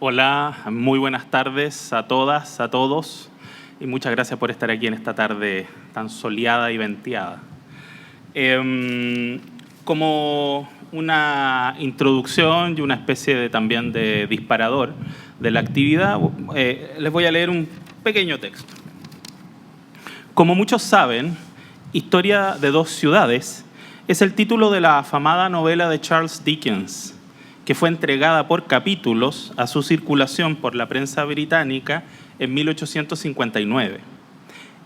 Hola, muy buenas tardes a todas, a todos, y muchas gracias por estar aquí en esta tarde tan soleada y venteada. Como una introducción y una especie también de disparador de la actividad, les voy a leer un pequeño texto. Como muchos saben, Historia de dos ciudades es el título de la afamada novela de Charles Dickens, que fue entregada por capítulos a su circulación por la prensa británica en 1859.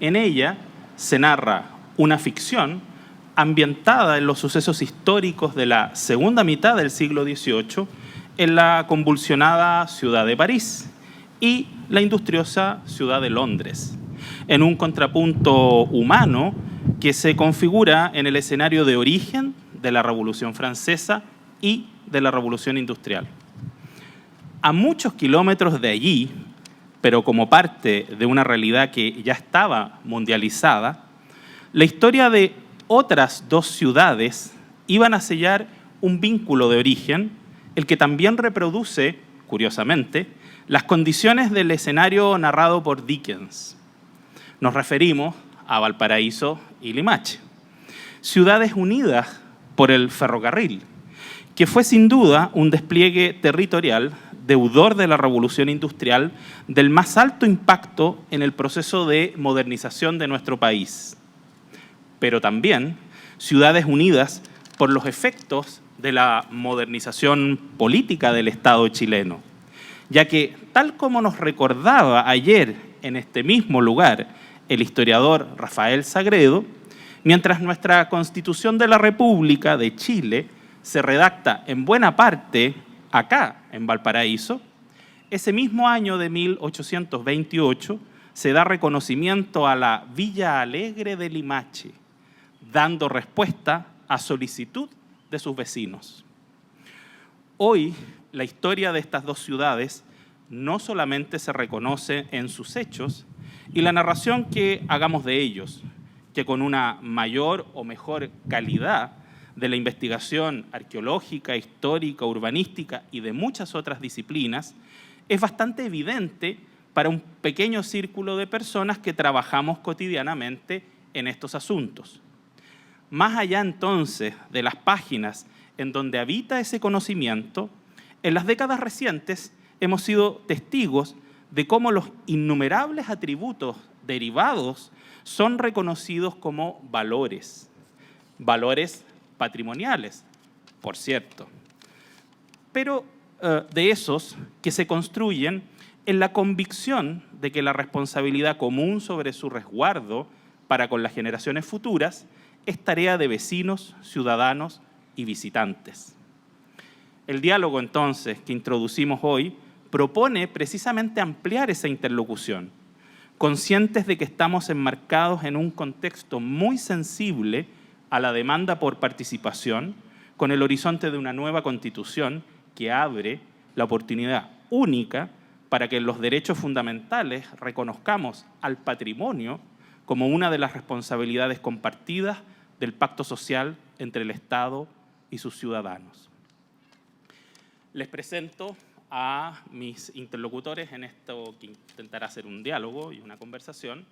En ella se narra una ficción ambientada en los sucesos históricos de la segunda mitad del siglo XVIII en la convulsionada ciudad de París y la industriosa ciudad de Londres, en un contrapunto humano que se configura en el escenario de origen de la Revolución Francesa y de la Revolución Industrial. A muchos kilómetros de allí, pero como parte de una realidad que ya estaba mundializada, la historia de otras dos ciudades iban a sellar un vínculo de origen, el que también reproduce, curiosamente, las condiciones del escenario narrado por Dickens. Nos referimos a Valparaíso y Limache, ciudades unidas por el ferrocarril, que fue sin duda un despliegue territorial deudor de la Revolución Industrial del más alto impacto en el proceso de modernización de nuestro país, pero también ciudades unidas por los efectos de la modernización política del Estado chileno, ya que, tal como nos recordaba ayer en este mismo lugar el historiador Rafael Sagredo, mientras nuestra Constitución de la República de Chile se redacta en buena parte acá, en Valparaíso, ese mismo año de 1828 se da reconocimiento a la Villa Alegre de Limache, dando respuesta a solicitud de sus vecinos. Hoy, la historia de estas dos ciudades no solamente se reconoce en sus hechos y la narración que hagamos de ellos, que con una mayor o mejor calidad de la investigación arqueológica, histórica, urbanística y de muchas otras disciplinas, es bastante evidente para un pequeño círculo de personas que trabajamos cotidianamente en estos asuntos. Más allá entonces de las páginas en donde habita ese conocimiento, en las décadas recientes hemos sido testigos de cómo los innumerables atributos derivados son reconocidos como valores patrimoniales, por cierto, pero de esos que se construyen en la convicción de que la responsabilidad común sobre su resguardo para con las generaciones futuras es tarea de vecinos, ciudadanos y visitantes. El diálogo, entonces, que introducimos hoy propone precisamente ampliar esa interlocución, conscientes de que estamos enmarcados en un contexto muy sensible a la demanda por participación, con el horizonte de una nueva Constitución que abre la oportunidad única para que en los derechos fundamentales reconozcamos al patrimonio como una de las responsabilidades compartidas del pacto social entre el Estado y sus ciudadanos. Les presento a mis interlocutores en esto que intentará ser un diálogo y una conversación.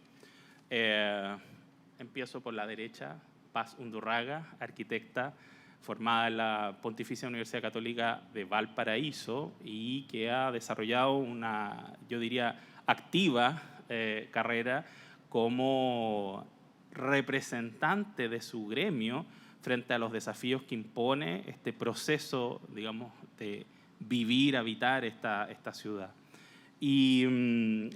Empiezo por la derecha. Paz Undurraga, arquitecta formada en la Pontificia Universidad Católica de Valparaíso y que ha desarrollado una, yo diría, activa carrera como representante de su gremio frente a los desafíos que impone este proceso, digamos, de vivir, habitar esta ciudad. Y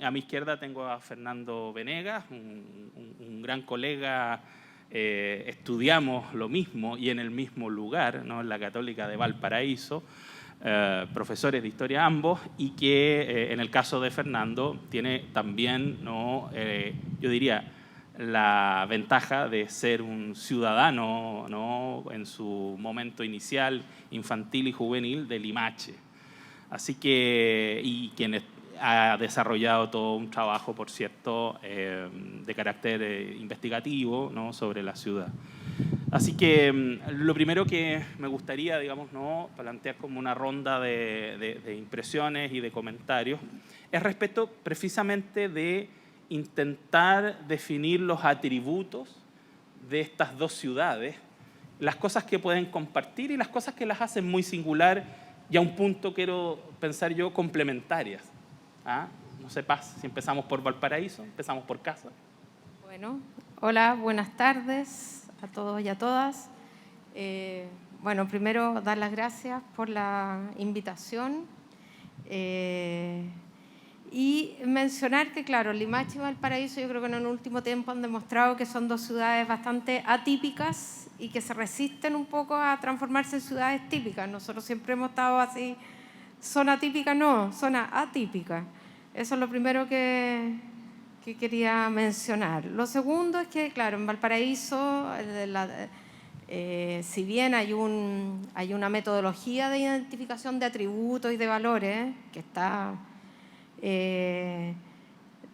a mi izquierda tengo a Fernando Venegas, un gran colega. Estudiamos lo mismo y en el mismo lugar, ¿no? En la Católica de Valparaíso, profesores de historia ambos, y que en el caso de Fernando tiene también, ¿no? Yo diría, la ventaja de ser un ciudadano, ¿no? En su momento inicial, infantil y juvenil, de Limache. Así que, y quienes ha desarrollado todo un trabajo, por cierto, de carácter investigativo, ¿no? Sobre la ciudad. Así que lo primero que me gustaría, digamos, ¿no?, plantear como una ronda de impresiones y de comentarios es respecto precisamente de intentar definir los atributos de estas dos ciudades, las cosas que pueden compartir y las cosas que las hacen muy singular y a un punto quiero pensar yo complementarias. ¿Ah? No sé, Paz, si empezamos por Valparaíso, empezamos por casa. Bueno, hola, buenas tardes a todos y a todas. Bueno, primero dar las gracias por la invitación y mencionar que, claro, Limache y Valparaíso yo creo que en el último tiempo han demostrado que son dos ciudades bastante atípicas y que se resisten un poco a transformarse en ciudades típicas. Nosotros siempre hemos estado así, zona típica no, zona atípica. Eso es lo primero que quería mencionar. Lo segundo es que, claro, en Valparaíso, si bien hay una metodología de identificación de atributos y de valores que está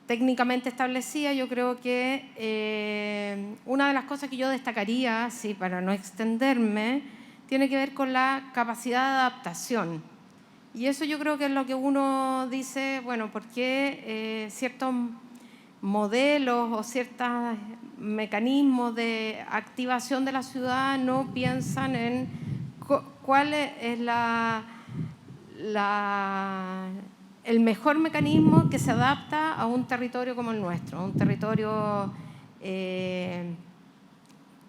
técnicamente establecida, yo creo que una de las cosas que yo destacaría, sí, para no extenderme, tiene que ver con la capacidad de adaptación. Y eso yo creo que es lo que uno dice, bueno, ¿por qué ciertos modelos o ciertos mecanismos de activación de la ciudad no piensan en cuál es el mejor mecanismo que se adapta a un territorio como el nuestro, a un territorio que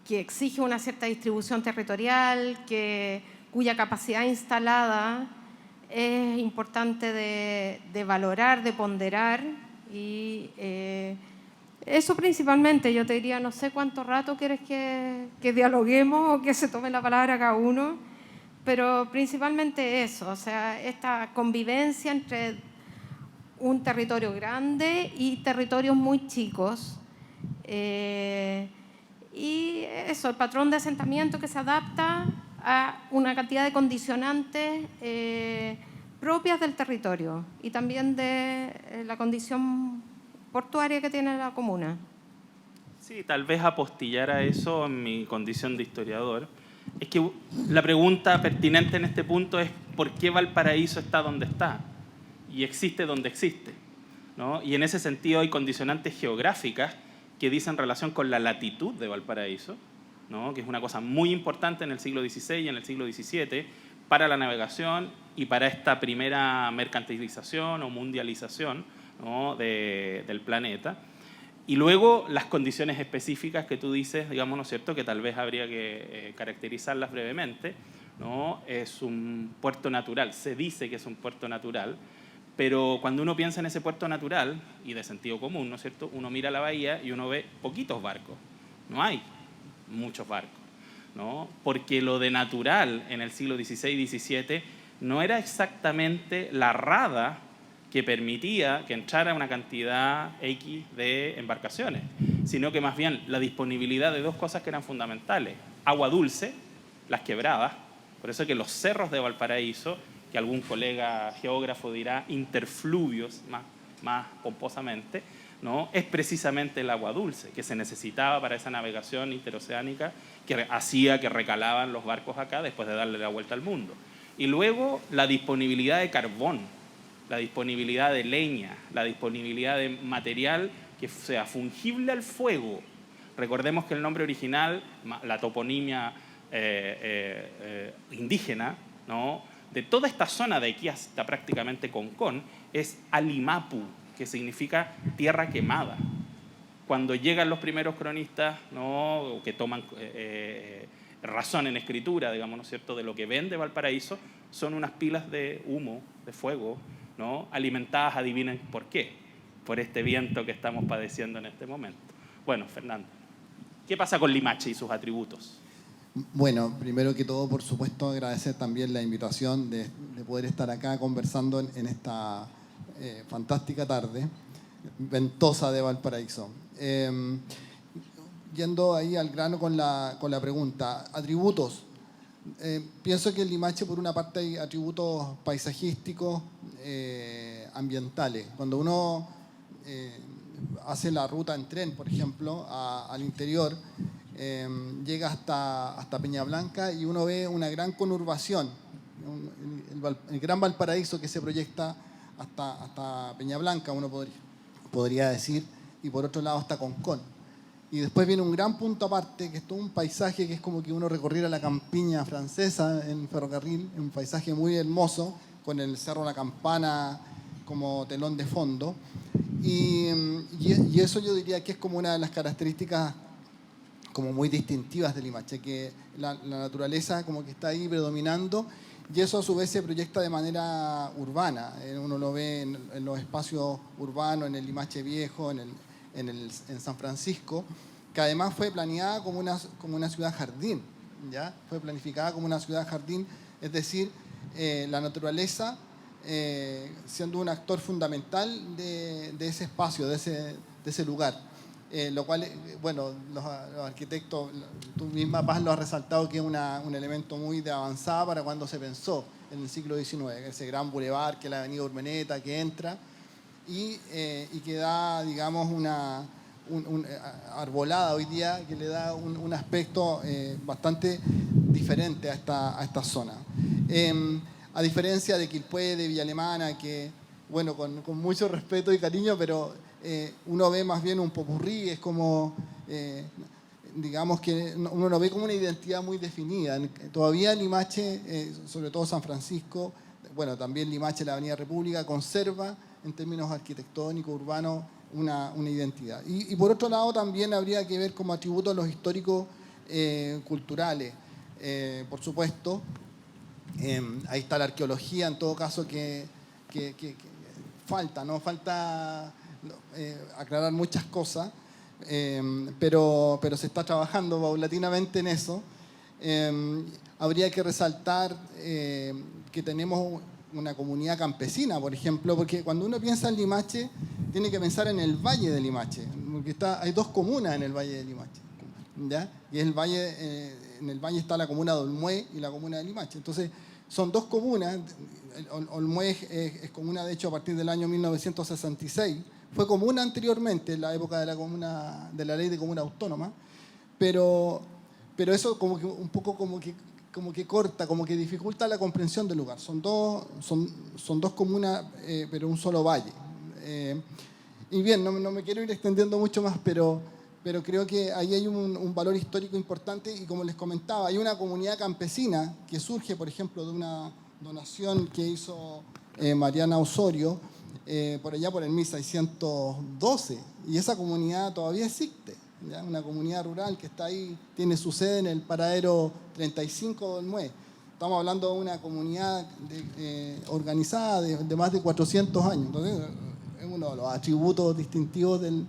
exige una cierta distribución territorial, cuya capacidad instalada es importante de valorar, de ponderar. Y eso principalmente, yo te diría, no sé cuánto rato quieres que dialoguemos o que se tome la palabra cada uno, pero principalmente eso, o sea, esta convivencia entre un territorio grande y territorios muy chicos. Y eso, el patrón de asentamiento que se adapta a una cantidad de condicionantes propias del territorio y también de la condición portuaria que tiene la comuna. Sí, tal vez apostillar a eso en mi condición de historiador. Es que la pregunta pertinente en este punto es ¿por qué Valparaíso está donde está? Y existe donde existe, ¿no? Y en ese sentido hay condicionantes geográficas que dicen relación con la latitud de Valparaíso, ¿no?, que es una cosa muy importante en el siglo XVI y en el siglo XVII para la navegación y para esta primera mercantilización o mundialización, ¿no?, del planeta. Y luego las condiciones específicas que tú dices, digamos, ¿no es cierto?, que tal vez habría que caracterizarlas brevemente, ¿no? Es un puerto natural, se dice que es un puerto natural, pero cuando uno piensa en ese puerto natural, y de sentido común, ¿no es cierto?, uno mira la bahía y uno ve poquitos barcos, no hay muchos barcos, ¿no? Porque lo de natural en el siglo XVI y XVII no era exactamente la rada que permitía que entrara una cantidad X de embarcaciones, sino que más bien la disponibilidad de dos cosas que eran fundamentales: agua dulce, las quebradas, por eso que los cerros de Valparaíso, que algún colega geógrafo dirá interfluvios más pomposamente, ¿no?, es precisamente el agua dulce que se necesitaba para esa navegación interoceánica que hacía que recalaban los barcos acá después de darle la vuelta al mundo. Y luego la disponibilidad de carbón, la disponibilidad de leña, la disponibilidad de material que sea fungible al fuego. Recordemos que el nombre original, la toponimia indígena, ¿no?, de toda esta zona de aquí hasta prácticamente Concón, es Alimapu, que significa tierra quemada. Cuando llegan los primeros cronistas, ¿no?, que toman razón en escritura, digamos, ¿no es cierto?, de lo que ven de Valparaíso, son unas pilas de humo, de fuego, ¿no?, alimentadas, adivinen por qué, por este viento que estamos padeciendo en este momento. Bueno, Fernando, ¿qué pasa con Limache y sus atributos? Bueno, primero que todo, por supuesto, agradecer también la invitación de poder estar acá conversando en esta fantástica tarde ventosa de Valparaíso. Yendo ahí al grano con la pregunta, atributos. Pienso que en Limache, por una parte, hay atributos paisajísticos, ambientales. Cuando uno hace la ruta en tren, por ejemplo, al interior, llega hasta Peña Blanca y uno ve una gran conurbación, el Gran Valparaíso que se proyecta hasta Peña Blanca, uno podría decir, y por otro lado hasta Concón. Y después viene un gran punto aparte, que es todo un paisaje que es como que uno recorriera la campiña francesa en ferrocarril, un paisaje muy hermoso, con el Cerro La Campana como telón de fondo. Y eso yo diría que es como una de las características como muy distintivas de Limache, que la naturaleza como que está ahí predominando, y eso a su vez se proyecta de manera urbana. Uno lo ve en los espacios urbanos, en el Limache Viejo, en San Francisco, que además fue planeada como una ciudad jardín, ¿ya? Fue planificada como una ciudad jardín, es decir, la naturaleza siendo un actor fundamental de ese espacio, de ese lugar. Lo cual, bueno, los arquitectos, tú misma, Paz, lo has resaltado que es un elemento muy de avanzada para cuando se pensó en el siglo XIX, ese gran bulevar que es la avenida Urmeneta, que entra y que da, digamos, una arbolada hoy día, que le da un aspecto bastante diferente a esta zona. A diferencia de Quilpué, de Villa Alemana, que, bueno, con mucho respeto y cariño, pero uno ve más bien un popurrí, es como, digamos que uno lo ve como una identidad muy definida. Todavía Limache, sobre todo San Francisco, bueno, también Limache, la Avenida República, conserva en términos arquitectónicos, urbanos, una identidad. Y por otro lado también habría que ver como atributos los históricos culturales, por supuesto. Ahí está la arqueología, en todo caso, que falta, ¿no? Falta aclarar muchas cosas, pero se está trabajando paulatinamente en eso. Habría que resaltar que tenemos una comunidad campesina, por ejemplo, porque cuando uno piensa en Limache, tiene que pensar en el Valle de Limache, porque hay dos comunas en el Valle de Limache, ¿ya? Y en el valle está la comuna de Olmué y la comuna de Limache. Entonces, son dos comunas. Olmué es comuna, de hecho, a partir del año 1966. Fue comuna anteriormente, en la época de la ley de comuna autónoma, pero eso como que un poco como que corta, como que dificulta la comprensión del lugar. Son dos comunas, pero un solo valle. Y bien, no me quiero ir extendiendo mucho más, pero creo que ahí hay un valor histórico importante, y como les comentaba, hay una comunidad campesina que surge, por ejemplo, de una donación que hizo Mariana Osorio, por allá por el 1612, y esa comunidad todavía existe, ¿ya? Una comunidad rural que está ahí, tiene su sede en el paradero 35 de Olmué. Estamos hablando de una comunidad organizada de más de 400 años, entonces es uno de los atributos distintivos del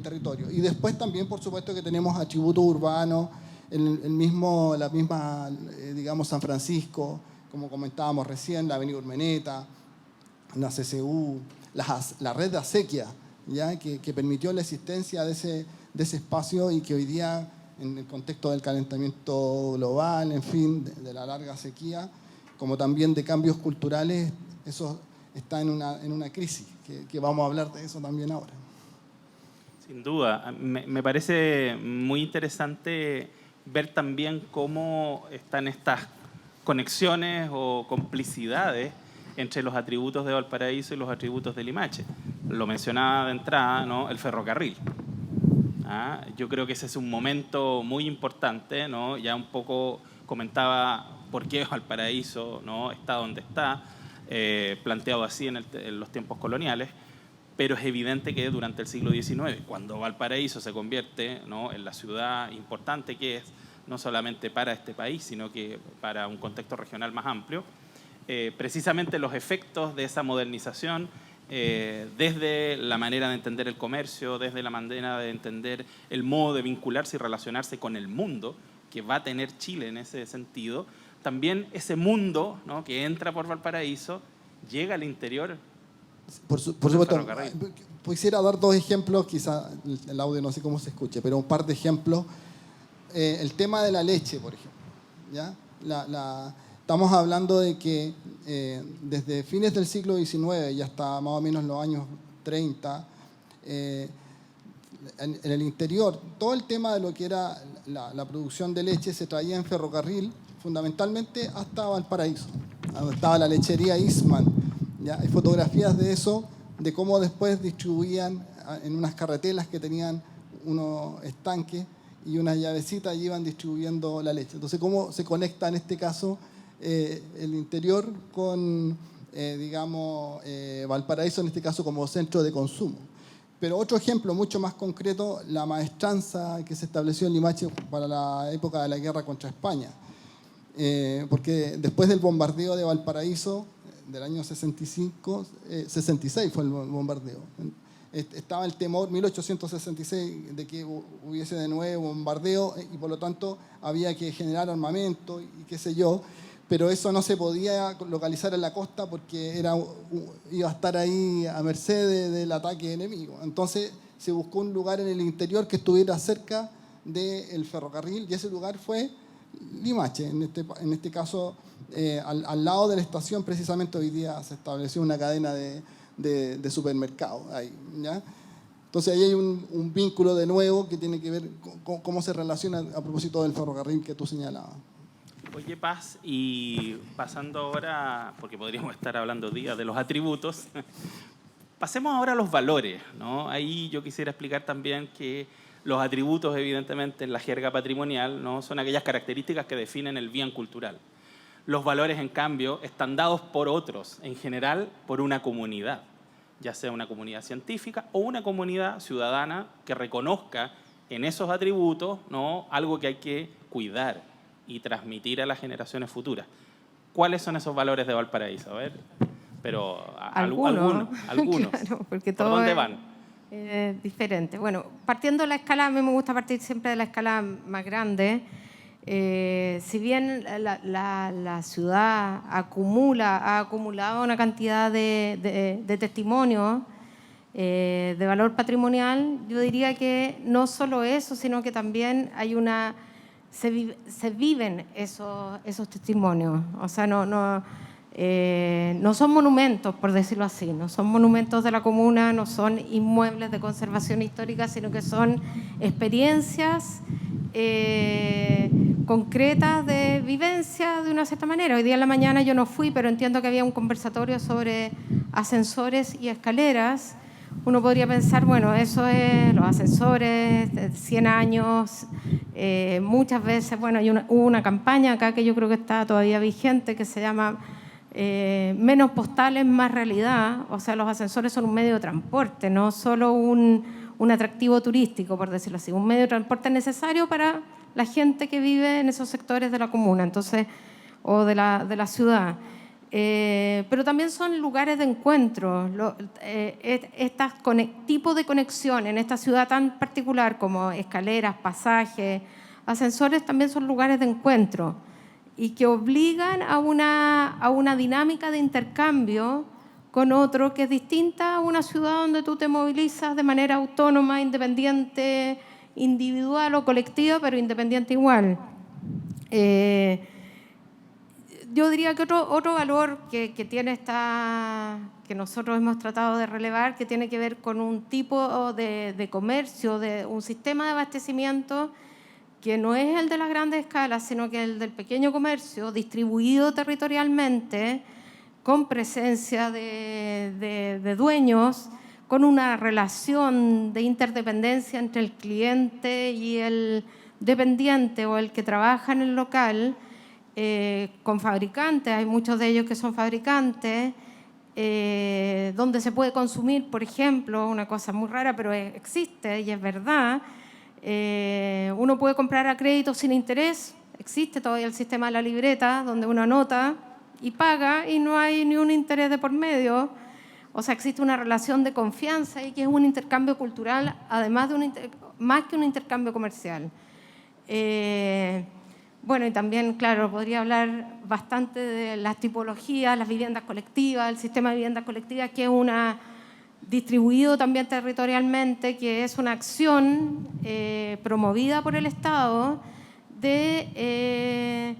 territorio. Y después también, por supuesto, que tenemos atributos urbanos, la misma, digamos, San Francisco, como comentábamos recién, la avenida Urmeneta, la CCU, la red de acequia, ¿ya? Que permitió la existencia de ese espacio, y que hoy día, en el contexto del calentamiento global, en fin, de la larga sequía, como también de cambios culturales, eso está en una crisis, que vamos a hablar de eso también ahora. Sin duda. Me parece muy interesante ver también cómo están estas conexiones o complicidades entre los atributos de Valparaíso y los atributos de Limache. Lo mencionaba de entrada, ¿no? El ferrocarril. Yo creo que ese es un momento muy importante, ¿no? Ya un poco comentaba por qué Valparaíso, ¿no? Está donde está, planteado así en los tiempos coloniales, pero es evidente que durante el siglo XIX, cuando Valparaíso se convierte, ¿no? en la ciudad importante que es, no solamente para este país, sino que para un contexto regional más amplio, precisamente los efectos de esa modernización, desde la manera de entender el comercio, desde la manera de entender el modo de vincularse y relacionarse con el mundo que va a tener Chile en ese sentido, también ese mundo, ¿no? que entra por Valparaíso llega al interior. Por supuesto, quisiera dar dos ejemplos, quizá el audio no sé cómo se escuche, pero un par de ejemplos. El tema de la leche, por ejemplo, ¿ya? Estamos hablando de que desde fines del siglo XIX y hasta más o menos los años 30, en el interior, todo el tema de lo que era la producción de leche se traía en ferrocarril, fundamentalmente hasta Valparaíso, donde estaba la lechería Eastman. ¿Ya? Hay fotografías de eso, de cómo después distribuían en unas carretelas que tenían unos estanques y unas llavecitas y iban distribuyendo la leche. Entonces, ¿cómo se conecta en este caso el interior con, Valparaíso, en este caso como centro de consumo? Pero otro ejemplo mucho más concreto, la maestranza que se estableció en Limache para la época de la guerra contra España. Porque después del bombardeo de Valparaíso, del año 66 fue el bombardeo. Estaba el temor, 1866, de que hubiese de nuevo bombardeo y por lo tanto había que generar armamento y qué sé yo, pero eso no se podía localizar en la costa porque iba a estar ahí a merced del ataque enemigo. Entonces se buscó un lugar en el interior que estuviera cerca del ferrocarril y ese lugar fue Limache, en este caso al lado de la estación. Precisamente hoy día se estableció una cadena de supermercados ahí, ¿ya? Entonces ahí hay un vínculo de nuevo que tiene que ver con cómo se relaciona a propósito del ferrocarril que tú señalabas. Oye, Paz, y pasando ahora, porque podríamos estar hablando días de los atributos, pasemos ahora a los valores, ¿no? Ahí yo quisiera explicar también que los atributos, evidentemente, en la jerga patrimonial, ¿no?, son aquellas características que definen el bien cultural. Los valores, en cambio, están dados por otros, en general por una comunidad, ya sea una comunidad científica o una comunidad ciudadana que reconozca en esos atributos, ¿no?, algo que hay que cuidar y transmitir a las generaciones futuras. ¿Cuáles son esos valores de Valparaíso? A ver, pero algunos. Claro, porque ¿Por todo dónde van? Diferente. Bueno, partiendo de la escala, a mí me gusta partir siempre de la escala más grande. Si bien la ciudad ha acumulado una cantidad de testimonios de valor patrimonial, yo diría que no solo eso, sino que también hay se viven esos testimonios. O sea, no son monumentos, por decirlo así, no son monumentos de la comuna, no son inmuebles de conservación histórica, sino que son experiencias concretas de vivencia de una cierta manera. Hoy día en la mañana yo no fui, pero entiendo que había un conversatorio sobre ascensores y escaleras. Uno podría pensar, bueno, eso es los ascensores, 100 años, muchas veces, bueno, hubo una campaña acá que yo creo que está todavía vigente, que se llama menos postales, más realidad. O sea, los ascensores son un medio de transporte, no solo un atractivo turístico, por decirlo así, un medio de transporte necesario para la gente que vive en esos sectores de la comuna, entonces, o de la ciudad. Pero también son lugares de encuentro, tipos de conexión en esta ciudad tan particular como escaleras, pasajes, ascensores, también son lugares de encuentro y que obligan a una dinámica de intercambio con otro que es distinta a una ciudad donde tú te movilizas de manera autónoma, independiente, individual o colectiva, pero independiente igual. Yo diría que otro valor que tiene que nosotros hemos tratado de relevar, que tiene que ver con un tipo de comercio, de un sistema de abastecimiento que no es el de las grandes escalas, sino que el del pequeño comercio, distribuido territorialmente, con presencia de dueños, con una relación de interdependencia entre el cliente y el dependiente o el que trabaja en el local, con fabricantes, hay muchos de ellos que son fabricantes, donde se puede consumir, por ejemplo, una cosa muy rara, pero existe y es verdad, uno puede comprar a crédito sin interés, existe todavía el sistema de la libreta, donde uno anota y paga y no hay ni un interés de por medio. O sea, existe una relación de confianza y que es un intercambio cultural, además de más que un intercambio comercial. Bueno, y también, claro, podría hablar bastante de las tipologías, las viviendas colectivas, el sistema de viviendas colectivas, que es distribuido también territorialmente, que es una acción promovida por el Estado de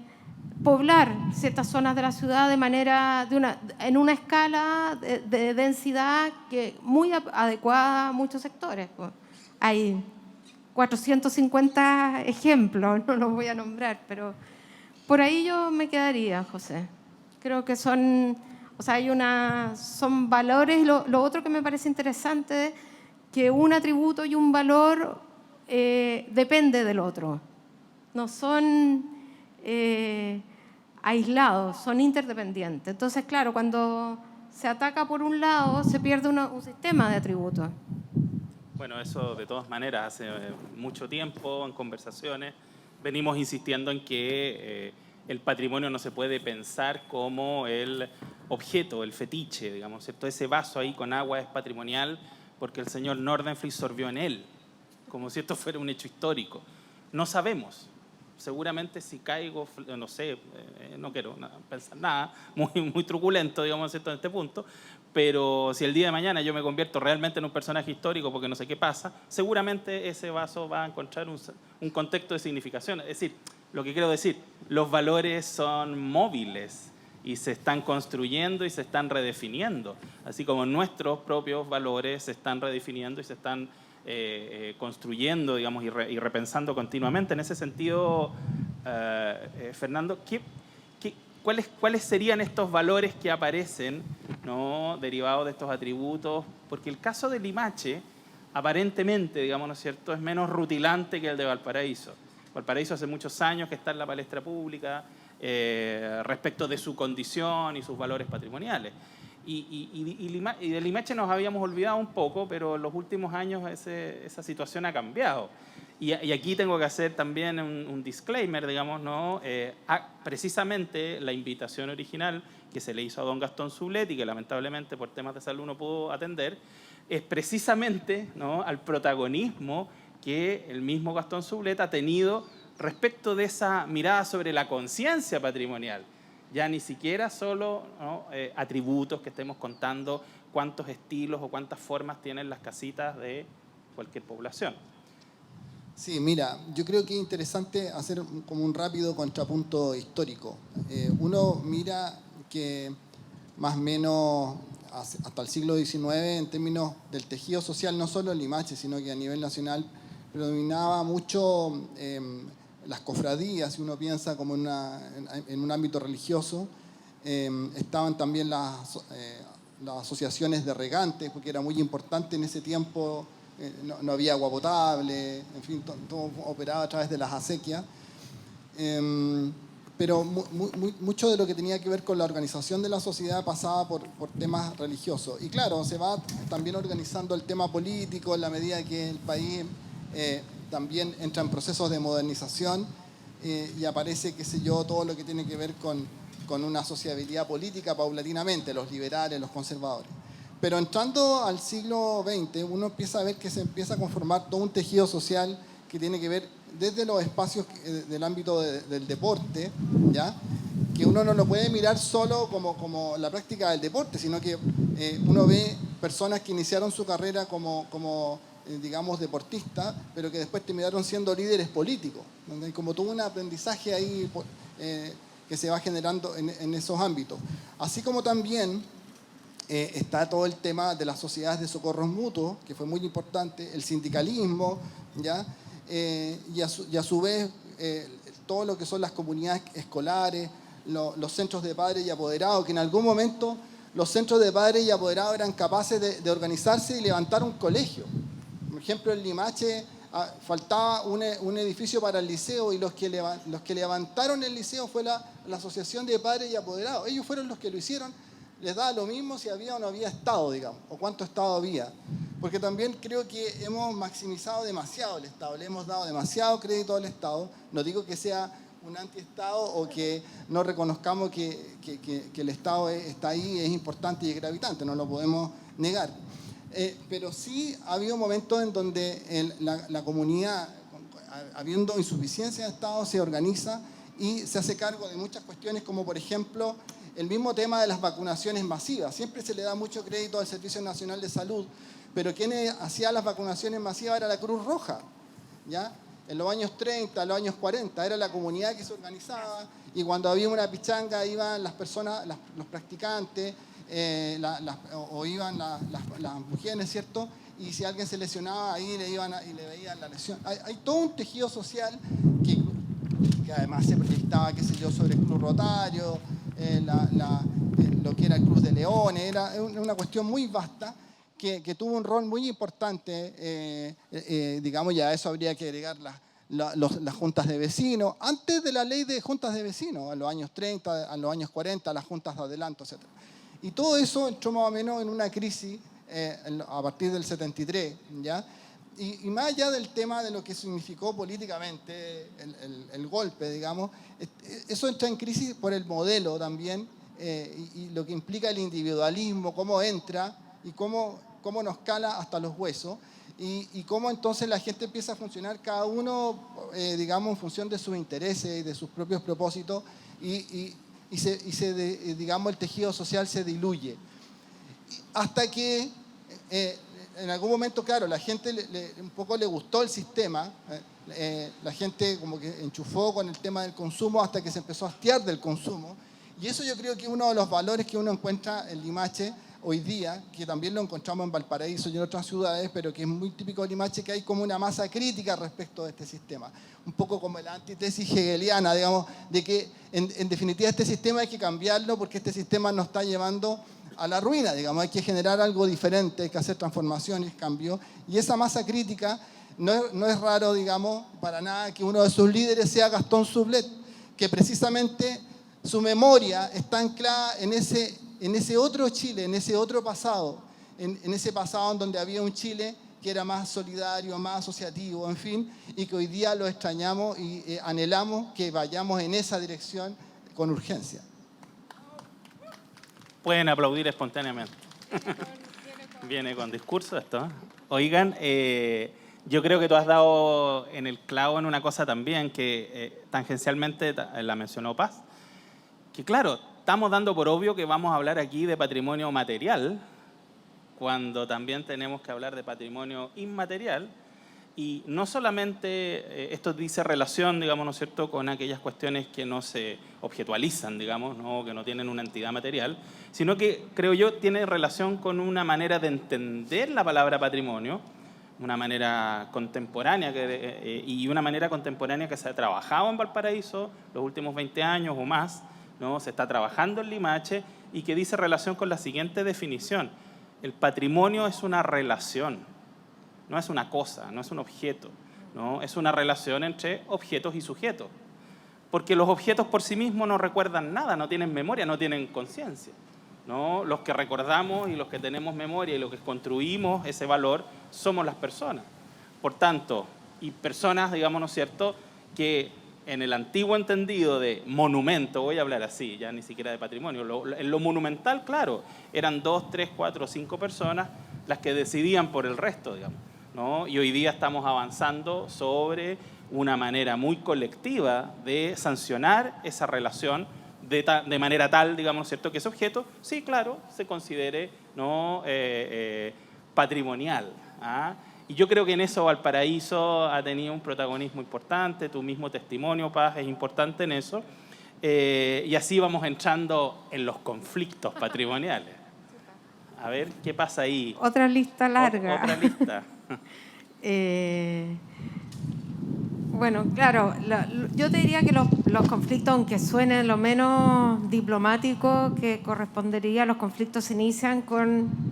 poblar ciertas zonas de la ciudad en una escala de densidad muy adecuada a muchos sectores, pues. hay 450 ejemplos, no los voy a nombrar, pero por ahí yo me quedaría, José. Creo que son valores. Lo otro que me parece interesante es que un atributo y un valor depende del otro. No son aislados, son interdependientes. Entonces, claro, cuando se ataca por un lado, se pierde un sistema de atributos. Bueno, eso de todas maneras, hace mucho tiempo en conversaciones venimos insistiendo en que el patrimonio no se puede pensar como el objeto, el fetiche, digamos, ¿cierto? Ese vaso ahí con agua es patrimonial porque el señor Nordenflich sorbió en él, como si esto fuera un hecho histórico. No sabemos. Seguramente si caigo, no sé, no quiero pensar nada, muy truculento, digamos, ¿cierto? En este punto, pero si el día de mañana yo me convierto realmente en un personaje histórico porque no sé qué pasa, seguramente ese vaso va a encontrar un contexto de significación. Es decir, lo que quiero decir, los valores son móviles y se están construyendo y se están redefiniendo, así como nuestros propios valores se están redefiniendo y se están construyendo, digamos, y repensando continuamente. En ese sentido, Fernando, ¿cuáles serían estos valores que aparecen, ¿no?, derivados de estos atributos? Porque el caso de Limache, aparentemente, digamos, ¿no es cierto?, es menos rutilante que el de Valparaíso. Valparaíso hace muchos años que está en la palestra pública respecto de su condición y sus valores patrimoniales. Y de Limache nos habíamos olvidado un poco, pero en los últimos años esa situación ha cambiado. Y aquí tengo que hacer también un disclaimer, digamos, ¿no? Precisamente la invitación original que se le hizo a don Gastón Sublet y que lamentablemente por temas de salud no pudo atender, es precisamente, ¿no?, al protagonismo que el mismo Gastón Sublet ha tenido respecto de esa mirada sobre la conciencia patrimonial. Ya ni siquiera solo, ¿no?, atributos que estemos contando cuántos estilos o cuántas formas tienen las casitas de cualquier población. Sí, mira, yo creo que es interesante hacer como un rápido contrapunto histórico. Uno mira que más o menos hasta el siglo XIX, en términos del tejido social, no solo en Limache, sino que a nivel nacional, predominaba mucho las cofradías. Si uno piensa como en un ámbito religioso, estaban también las asociaciones de regantes, porque era muy importante en ese tiempo. No había agua potable, en fin, todo operaba a través de las acequias. Pero mucho de lo que tenía que ver con la organización de la sociedad pasaba por temas religiosos. Y claro, se va también organizando el tema político en la medida que el país también entra en procesos de modernización y aparece, qué sé yo, todo lo que tiene que ver con una sociabilidad política paulatinamente, los liberales, los conservadores. Pero entrando al siglo XX, uno empieza a ver que se empieza a conformar todo un tejido social que tiene que ver desde los espacios del ámbito del deporte, ¿ya?, que uno no lo puede mirar solo como la práctica del deporte, sino que uno ve personas que iniciaron su carrera como digamos, deportistas, pero que después terminaron siendo líderes políticos, donde hay como todo un aprendizaje ahí que se va generando en esos ámbitos. Así como también está todo el tema de las sociedades de socorros mutuos, que fue muy importante, el sindicalismo, ¿ya? Y a su vez todo lo que son las comunidades escolares, los centros de padres y apoderados, que en algún momento los centros de padres y apoderados eran capaces de organizarse y levantar un colegio. Por ejemplo, en Limache faltaba un edificio para el liceo y los que levantaron el liceo fue la Asociación de Padres y Apoderados. Ellos fueron los que lo hicieron. Les daba lo mismo si había o no había Estado, digamos, o cuánto Estado había. Porque también creo que hemos maximizado demasiado el Estado, le hemos dado demasiado crédito al Estado. No digo que sea un anti-Estado o que no reconozcamos que el Estado está ahí, es importante y es gravitante, no lo podemos negar. Pero sí ha habido momentos en donde la comunidad, habiendo insuficiencia de Estado, se organiza y se hace cargo de muchas cuestiones, como por ejemplo el mismo tema de las vacunaciones masivas. Siempre se le da mucho crédito al Servicio Nacional de Salud, pero quien hacía las vacunaciones masivas era la Cruz Roja, ¿ya? En los años 30, en los años 40, era la comunidad que se organizaba y cuando había una pichanga iban las personas, los practicantes, o iban las mujeres, ¿cierto? y si alguien se lesionaba, ahí y le veían la lesión. Hay todo un tejido social que además se proyectaba, qué sé yo, sobre el Club Rotario, lo que era el Club de Leones, era una cuestión muy vasta que tuvo un rol muy importante, digamos, y a eso habría que agregar las juntas de vecinos, antes de la ley de juntas de vecinos, a los años 30, a los años 40, las juntas de adelanto, etc. Y todo eso entró más o menos en una crisis a partir del 73, ¿ya? Y más allá del tema de lo que significó políticamente el golpe, digamos, eso entra en crisis por el modelo también, y lo que implica el individualismo, cómo entra y cómo nos cala hasta los huesos, y cómo entonces la gente empieza a funcionar cada uno, digamos, en función de sus intereses y de sus propios propósitos, y digamos, el tejido social se diluye. Hasta que en algún momento, claro, la gente un poco le gustó el sistema, la gente como que enchufó con el tema del consumo hasta que se empezó a hastiar del consumo, y eso yo creo que es uno de los valores que uno encuentra en Limache hoy día, que también lo encontramos en Valparaíso y en otras ciudades, pero que es muy típico de Limache, que hay como una masa crítica respecto de este sistema, un poco como la antítesis hegeliana, digamos, de que en definitiva este sistema hay que cambiarlo porque este sistema nos está llevando a la ruina, digamos, hay que generar algo diferente, hay que hacer transformaciones, cambios, y esa masa crítica no es raro, digamos, para nada que uno de sus líderes sea Gastón Sublet, que precisamente su memoria está anclada en ese otro Chile, en ese otro pasado, en ese pasado en donde había un Chile que era más solidario, más asociativo, en fin, y que hoy día lo extrañamos y anhelamos que vayamos en esa dirección con urgencia. Pueden aplaudir espontáneamente. Viene con discurso esto, ¿eh? Oigan, yo creo que tú has dado en el clavo en una cosa también que tangencialmente la mencionó Paz, que claro, estamos dando por obvio que vamos a hablar aquí de patrimonio material, cuando también tenemos que hablar de patrimonio inmaterial, y no solamente esto dice relación, digamos, ¿no es cierto?, con aquellas cuestiones que no se objetualizan, digamos, ¿no?, que no tienen una entidad material, sino que, creo yo, tiene relación con una manera de entender la palabra patrimonio, una manera contemporánea y una manera contemporánea que se ha trabajado en Valparaíso los últimos 20 años o más, ¿no? Se está trabajando en Limache y que dice relación con la siguiente definición: el patrimonio es una relación, no es una cosa, no es un objeto, ¿no? Es una relación entre objetos y sujetos. Porque los objetos por sí mismos no recuerdan nada, no tienen memoria, no tienen conciencia, ¿no? Los que recordamos y los que tenemos memoria y los que construimos ese valor somos las personas. Por tanto, y personas, digamos, ¿no es cierto?, que en el antiguo entendido de monumento, voy a hablar así, ya ni siquiera de patrimonio, en lo monumental, claro, eran 2, 3, 4, 5 personas las que decidían por el resto, digamos, ¿no? Y hoy día estamos avanzando sobre una manera muy colectiva de sancionar esa relación de manera tal, digamos, ¿no es cierto?, que ese objeto, sí, claro, se considere, ¿no?, patrimonial, ¿ah? Y yo creo que en eso Valparaíso ha tenido un protagonismo importante, tu mismo testimonio, Paz, es importante en eso, y así vamos entrando en los conflictos patrimoniales. A ver, ¿qué pasa ahí? Otra lista larga. Otra lista. Bueno, claro, yo te diría que los conflictos, aunque suenen lo menos diplomático que correspondería, los conflictos se inician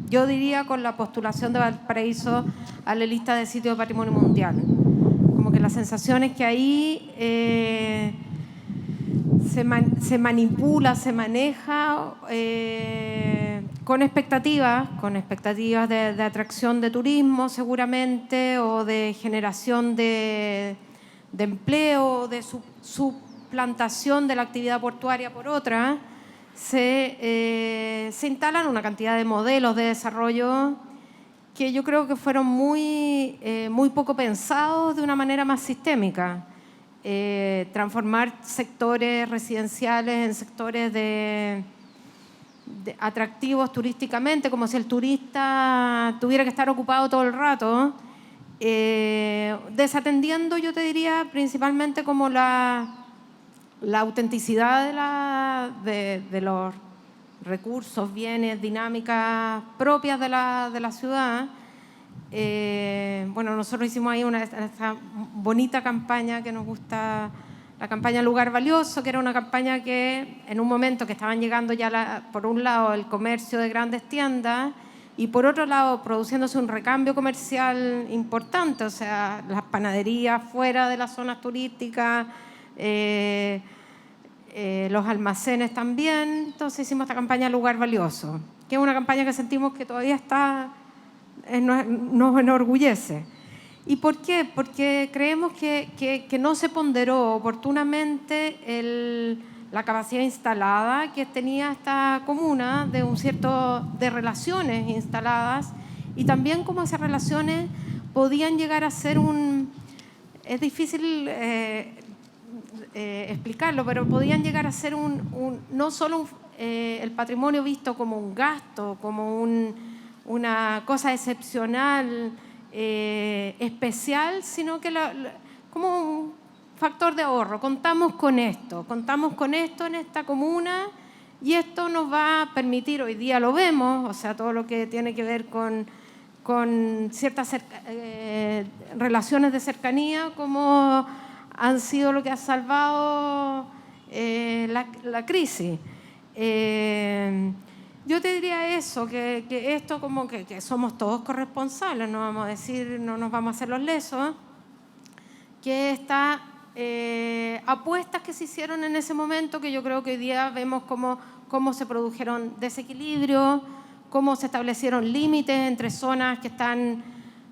yo diría, con la postulación de Valparaíso a la lista de sitios de patrimonio mundial. Como que la sensación es que ahí se manipula, se maneja con expectativas de atracción de turismo seguramente, o de generación de empleo, de suplantación de la actividad portuaria por otra. Se instalan una cantidad de modelos de desarrollo que yo creo que fueron muy poco pensados de una manera más sistémica. Transformar sectores residenciales en sectores atractivos turísticamente, como si el turista tuviera que estar ocupado todo el rato, desatendiendo, yo te diría, principalmente como la autenticidad de los recursos, bienes, dinámicas propias de la ciudad, Bueno, nosotros hicimos ahí esta bonita campaña que nos gusta, la campaña Lugar Valioso, que era una campaña que en un momento que estaban llegando ya, por un lado, el comercio de grandes tiendas y por otro lado, produciéndose un recambio comercial importante, o sea, las panaderías fuera de las zonas turísticas, los almacenes también. Entonces hicimos esta campaña Lugar Valioso, que es una campaña que sentimos que todavía nos enorgullece. ¿Y por qué? Porque creemos que no se ponderó oportunamente la capacidad instalada que tenía esta comuna de relaciones instaladas y también cómo esas relaciones podían llegar a ser es difícil explicarlo, pero podían llegar a ser no solo el patrimonio visto como un gasto, como una cosa excepcional, especial, sino que como un factor de ahorro. Contamos con esto en esta comuna y esto nos va a permitir, hoy día lo vemos, o sea, todo lo que tiene que ver con ciertas relaciones de cercanía, como han sido lo que ha salvado la crisis. Yo te diría eso, que esto como que somos todos corresponsables, no vamos a decir, no nos vamos a hacer los lesos, que estas apuestas que se hicieron en ese momento, que yo creo que hoy día vemos cómo se produjeron desequilibrios, cómo se establecieron límites entre zonas que están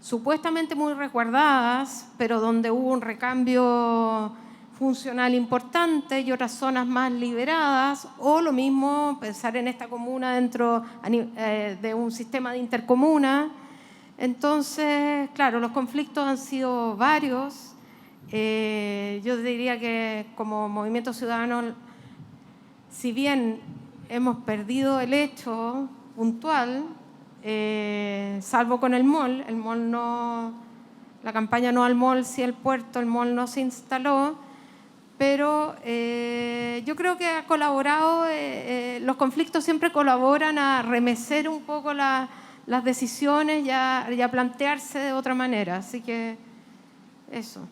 supuestamente muy resguardadas, pero donde hubo un recambio funcional importante y otras zonas más liberadas, o lo mismo pensar en esta comuna dentro de un sistema de intercomuna. Entonces, claro, los conflictos han sido varios. Yo diría que como Movimiento Ciudadano, si bien hemos perdido el hecho puntual, salvo con el mall no, la campaña No al Mall, sí al puerto, el mall no se instaló, pero yo creo que ha colaborado, los conflictos siempre colaboran a remecer un poco las decisiones y a plantearse de otra manera, así que eso.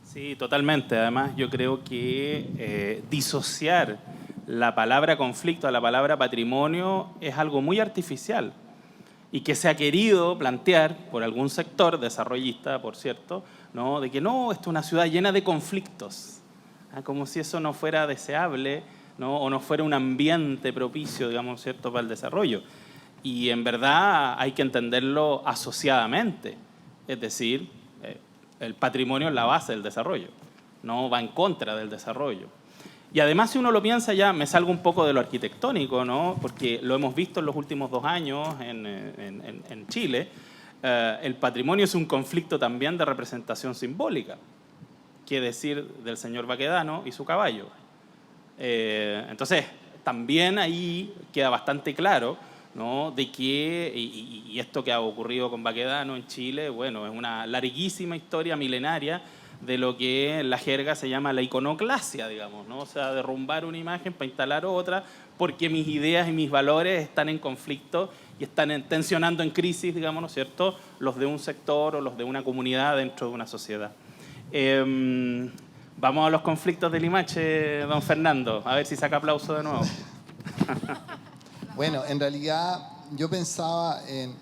Sí, totalmente. Además, yo creo que disociar la palabra conflicto a la palabra patrimonio es algo muy artificial y que se ha querido plantear por algún sector desarrollista, por cierto, ¿no? De que no, esto es una ciudad llena de conflictos, como si eso no fuera deseable, ¿no? O no fuera un ambiente propicio, digamos, ¿cierto?, para el desarrollo. Y en verdad hay que entenderlo asociadamente, es decir, el patrimonio es la base del desarrollo, no va en contra del desarrollo. Y además, si uno lo piensa, ya me salgo un poco de lo arquitectónico, ¿no? Porque lo hemos visto en los últimos 2 años en Chile. El patrimonio es un conflicto también de representación simbólica. ¿Qué decir del señor Baquedano y su caballo? Entonces, también ahí queda bastante claro, ¿no?, de que, y esto que ha ocurrido con Baquedano en Chile, bueno, es una larguísima historia milenaria de lo que en la jerga se llama la iconoclasia, digamos, ¿no? O sea, derrumbar una imagen para instalar otra, porque mis ideas y mis valores están en conflicto y están tensionando en crisis, digamos, ¿no es cierto?, los de un sector o los de una comunidad dentro de una sociedad. Vamos a los conflictos de Limache, don Fernando, a ver si saca aplauso de nuevo. Bueno, en realidad yo pensaba en,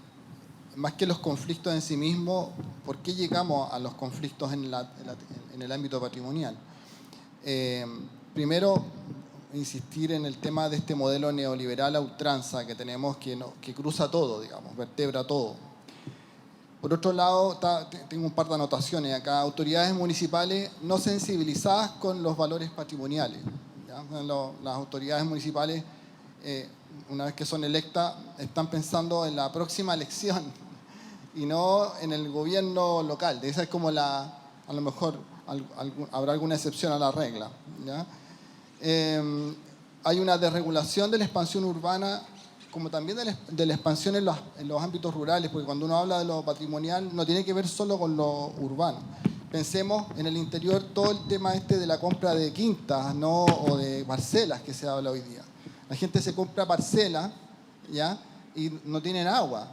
más que los conflictos en sí mismos, ¿por qué llegamos a los conflictos en el ámbito patrimonial? Primero, insistir en el tema de este modelo neoliberal a ultranza que tenemos, que cruza todo, digamos, vertebra todo. Por otro lado, tengo un par de anotaciones acá. Autoridades municipales no sensibilizadas con los valores patrimoniales, ¿ya? Las autoridades municipales, una vez que son electas, están pensando en la próxima elección y no en el gobierno local. Esa es como a lo mejor habrá alguna excepción a la regla, ¿ya? Hay una desregulación de la expansión urbana, como también de la expansión en los ámbitos rurales, porque cuando uno habla de lo patrimonial no tiene que ver solo con lo urbano. Pensemos en el interior todo el tema de la compra de quintas, ¿no?, o de parcelas que se habla hoy día. La gente se compra parcelas, ¿ya?, y no tienen agua.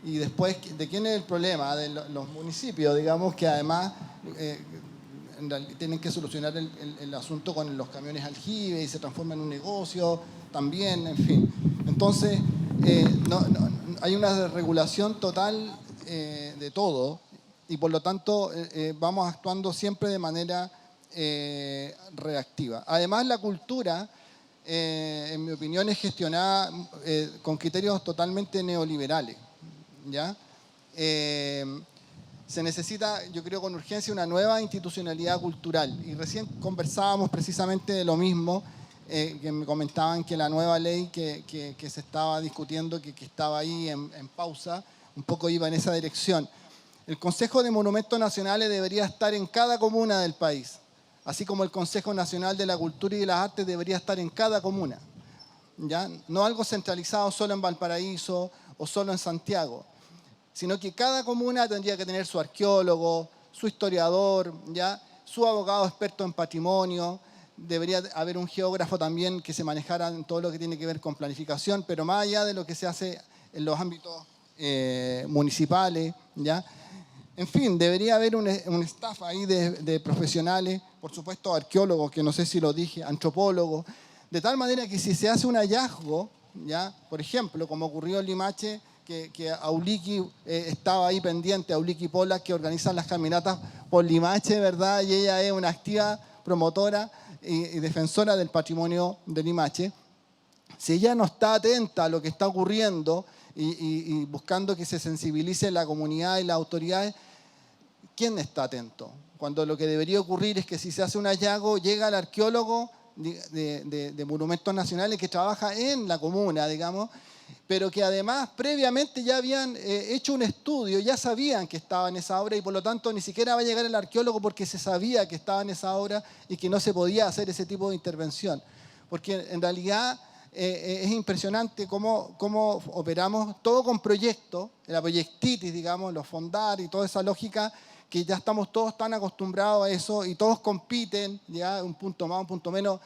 Y después, ¿de quién es el problema? De los municipios, digamos, que además tienen que solucionar el asunto con los camiones aljibe y se transforma en un negocio también, en fin. Entonces, hay una regulación total de todo y por lo tanto vamos actuando siempre de manera reactiva. Además, la cultura, en mi opinión, es gestionada con criterios totalmente neoliberales, ¿ya? Se necesita, yo creo, con urgencia una nueva institucionalidad cultural. Y recién conversábamos precisamente de lo mismo, que me comentaban que la nueva ley que se estaba discutiendo, que estaba ahí en pausa, un poco iba en esa dirección. El Consejo de Monumentos Nacionales debería estar en cada comuna del país, así como el Consejo Nacional de la Cultura y de las Artes debería estar en cada comuna, ¿ya? No algo centralizado solo en Valparaíso o solo en Santiago, sino que cada comuna tendría que tener su arqueólogo, su historiador, ¿ya? Su abogado experto en patrimonio, debería haber un geógrafo también que se manejara en todo lo que tiene que ver con planificación, pero más allá de lo que se hace en los ámbitos municipales, ¿ya? En fin, debería haber un staff ahí de profesionales, por supuesto arqueólogos, que no sé si lo dije, antropólogos, de tal manera que si se hace un hallazgo, ¿ya? Por ejemplo, como ocurrió en Limache, que Auliki estaba ahí pendiente, Auliki Pola, que organizan las caminatas por Limache, ¿verdad? Y ella es una activa promotora y defensora del patrimonio de Limache. Si ella no está atenta a lo que está ocurriendo y buscando que se sensibilice la comunidad y las autoridades, ¿quién está atento? Cuando lo que debería ocurrir es que si se hace un hallazgo, llega el arqueólogo de Monumentos Nacionales que trabaja en la comuna, digamos, pero que además previamente ya habían hecho un estudio, ya sabían que estaba en esa obra y por lo tanto ni siquiera va a llegar el arqueólogo porque se sabía que estaba en esa obra y que no se podía hacer ese tipo de intervención. Porque en realidad es impresionante cómo operamos todo con proyectos, la proyectitis, digamos, los fondar y toda esa lógica que ya estamos todos tan acostumbrados a eso y todos compiten, ya un punto más, un punto menos,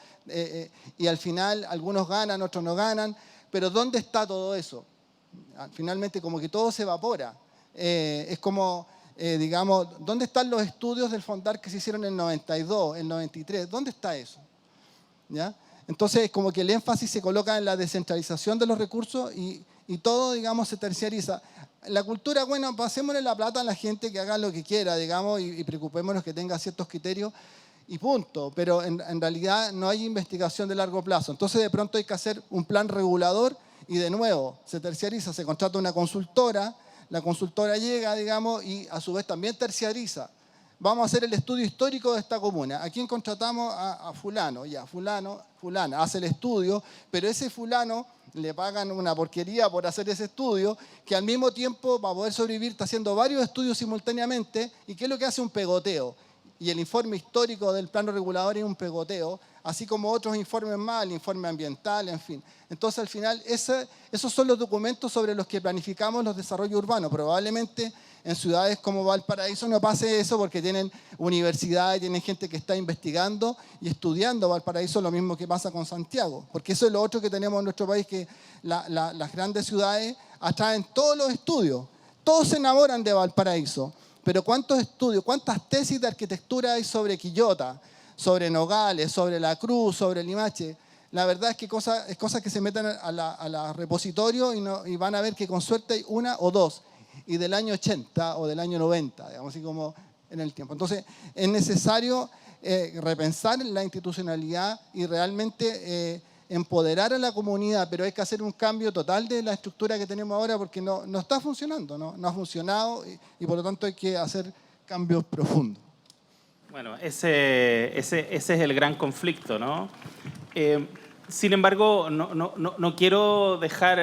y al final algunos ganan, otros no ganan. Pero ¿dónde está todo eso? Finalmente como que todo se evapora. Es como, digamos, ¿dónde están los estudios del Fondar que se hicieron en el 92, en el 93? ¿Dónde está eso? ¿Ya? Entonces como que el énfasis se coloca en la descentralización de los recursos y todo, digamos, se terciariza. La cultura, bueno, pasémosle la plata a la gente que haga lo que quiera, digamos, y preocupémonos que tenga ciertos criterios y punto, pero en realidad no hay investigación de largo plazo. Entonces de pronto hay que hacer un plan regulador y de nuevo se terciariza, se contrata una consultora, la consultora llega, digamos, y a su vez también terciariza. Vamos a hacer el estudio histórico de esta comuna. ¿A quién contratamos? A fulano, ya, fulana, hace el estudio, pero ese fulano le pagan una porquería por hacer ese estudio, que al mismo tiempo, para poder sobrevivir, está haciendo varios estudios simultáneamente, y ¿qué es lo que hace? Un pegoteo. Y el informe histórico del plano regulador es un pegoteo, así como otros informes más, el informe ambiental, en fin. Entonces, al final, esos son los documentos sobre los que planificamos los desarrollos urbanos. Probablemente en ciudades como Valparaíso no pase eso porque tienen universidades, tienen gente que está investigando y estudiando Valparaíso, lo mismo que pasa con Santiago. Porque eso es lo otro que tenemos en nuestro país, que las grandes ciudades atraen todos los estudios. Todos se enamoran de Valparaíso. Pero ¿cuántos estudios, cuántas tesis de arquitectura hay sobre Quillota, sobre Nogales, sobre La Cruz, sobre Limache? La verdad es que es cosas que se meten a la repositorio y van a ver que con suerte hay una o dos, y del año 80 o del año 90, digamos así como en el tiempo. Entonces es necesario repensar la institucionalidad y realmente empoderar a la comunidad, pero hay que hacer un cambio total de la estructura que tenemos ahora porque no está funcionando, no ha funcionado y por lo tanto hay que hacer cambios profundos. Bueno, ese es el gran conflicto, ¿no? Sin embargo, no quiero dejar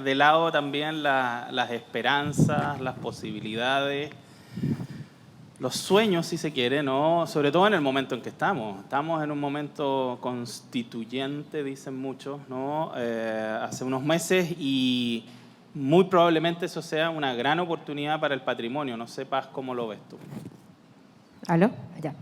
de lado también las esperanzas, las posibilidades, los sueños, si se quiere, ¿no? Sobre todo en el momento en que estamos. Estamos en un momento constituyente, dicen muchos, ¿no? Hace unos meses y muy probablemente eso sea una gran oportunidad para el patrimonio. No sé, Paz, ¿cómo lo ves tú? ¿Aló? Ya.